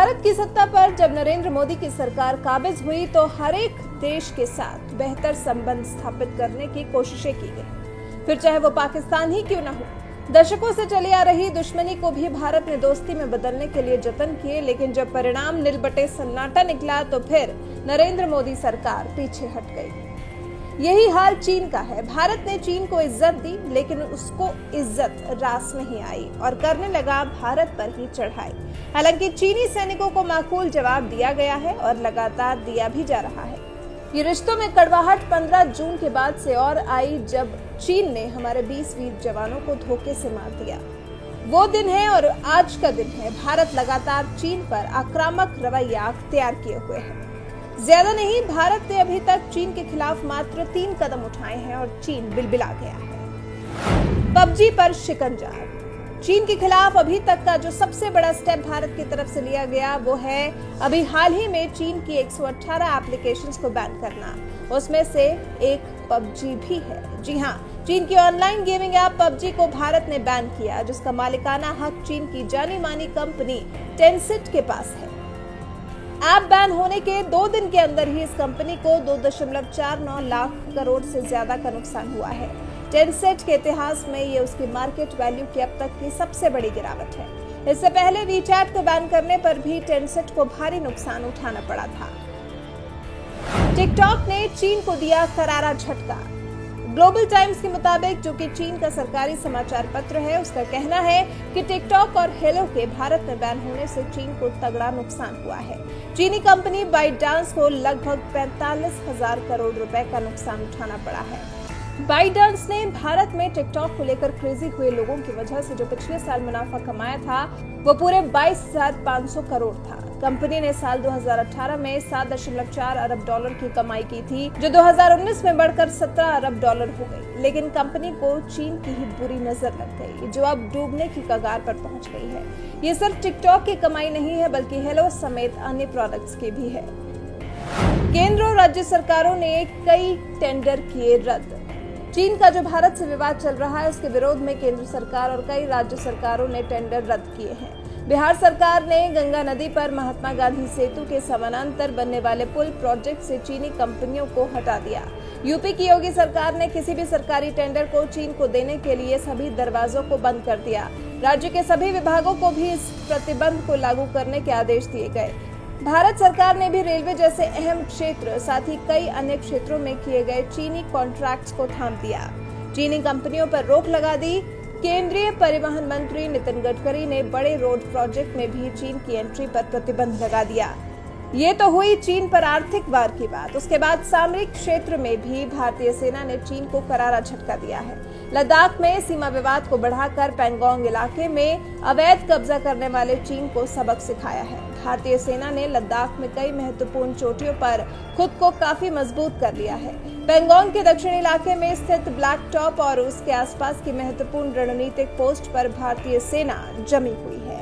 भारत की सत्ता पर जब नरेंद्र मोदी की सरकार काबिज हुई तो हर एक देश के साथ बेहतर संबंध स्थापित करने की कोशिशें की गई, फिर चाहे वो पाकिस्तान ही क्यों न हो। दशकों से चली आ रही दुश्मनी को भी भारत ने दोस्ती में बदलने के लिए जतन किए, लेकिन जब परिणाम नीलबटे सन्नाटा निकला तो फिर नरेंद्र मोदी सरकार पीछे हट गई। यही हाल चीन का है। भारत ने चीन को इज्जत दी, लेकिन उसको इज्जत रास नहीं आई और करने लगा भारत पर ही चढ़ाई। हालांकि चीनी सैनिकों को माकूल जवाब दिया गया है और लगातार दिया भी जा रहा है। ये रिश्तों में कड़वाहट 15 जून के बाद से और आई, जब चीन ने हमारे 20 वीर जवानों को धोखे से मार दिया। वो दिन है और आज का दिन है। भारत लगातार चीन पर आक्रामक रवैया अख्तियार किए हुए है। ज्यादा नहीं, भारत ने अभी तक चीन के खिलाफ मात्र 3 कदम उठाए हैं और चीन बिलबिला गया है। पबजी पर शिकंजा। चीन के खिलाफ अभी तक का जो सबसे बड़ा स्टेप भारत की तरफ से लिया गया वो है अभी हाल ही में चीन की 118 एप्लीकेशंस को बैन करना। उसमें से एक पबजी भी है। जी हाँ, चीन की ऑनलाइन गेमिंग ऐप पबजी को भारत ने बैन किया, जिसका मालिकाना हक चीन की जानी मानी कंपनी टेंसेंट के पास है। ऐप बैन होने के 2 दिन के अंदर ही इस कंपनी को 2.49 लाख करोड़ से ज्यादा का नुकसान हुआ है। टेंसेंट के इतिहास में ये उसकी मार्केट वैल्यू की अब तक की सबसे बड़ी गिरावट है। इससे पहले वीचैट को बैन करने पर भी टेंसेंट को भारी नुकसान उठाना पड़ा था। टिकटॉक ने चीन को दिया करारा झटका। ग्लोबल टाइम्स के मुताबिक, जो कि चीन का सरकारी समाचार पत्र है, उसका कहना है कि टिकटॉक और हेलो के भारत में बैन होने से चीन को तगड़ा नुकसान हुआ है। चीनी कंपनी बाइटडांस को लगभग 45,000 करोड़ रुपए का नुकसान उठाना पड़ा है। बाइटडांस ने भारत में टिकटॉक को लेकर क्रेजी हुए लोगों की वजह से जो पिछले साल मुनाफा कमाया था वो पूरे 22,500 करोड़ था। कंपनी ने साल 2018 में 7.4 अरब डॉलर की कमाई की थी, जो 2019 में बढ़कर 17 अरब डॉलर हो गई। लेकिन कंपनी को चीन की ही बुरी नजर लग गई, जो अब डूबने की कगार पर पहुंच गई है। ये सिर्फ टिकटॉक की कमाई नहीं है, बल्कि हेलो समेत अन्य प्रोडक्ट्स की भी है। केंद्र और राज्य सरकारों ने कई टेंडर किए रद्द। चीन का जो भारत से विवाद चल रहा है, उसके विरोध में केंद्र सरकार और कई राज्य सरकारों ने टेंडर रद्द किए हैं। बिहार सरकार ने गंगा नदी पर महात्मा गांधी सेतु के समानांतर बनने वाले पुल प्रोजेक्ट से चीनी कंपनियों को हटा दिया। यूपी की योगी सरकार ने किसी भी सरकारी टेंडर को चीन को देने के लिए सभी दरवाजों को बंद कर दिया। राज्य के सभी विभागों को भी इस प्रतिबंध को लागू करने के आदेश दिए गए। भारत सरकार ने भी रेलवे जैसे अहम क्षेत्र, साथ ही कई अन्य क्षेत्रों में किए गए चीनी कॉन्ट्रैक्ट्स को थाम दिया। चीनी कंपनियों पर रोक लगा दी। केंद्रीय परिवहन मंत्री नितिन गडकरी ने बड़े रोड प्रोजेक्ट में भी चीन की एंट्री पर प्रतिबंध लगा दिया। ये तो हुई चीन पर आर्थिक वार की बात। उसके बाद सामरिक क्षेत्र में भी भारतीय सेना ने चीन को करारा झटका दिया है। लद्दाख में सीमा विवाद को बढ़ाकर पैंगोंग इलाके में अवैध कब्जा करने वाले चीन को सबक सिखाया है। भारतीय सेना ने लद्दाख में कई महत्वपूर्ण चोटियों पर खुद को काफी मजबूत कर लिया है। पैंगोंग के दक्षिणी इलाके में स्थित ब्लैक टॉप और उसके आसपास की महत्वपूर्ण रणनीतिक पोस्ट पर भारतीय सेना जमी हुई है।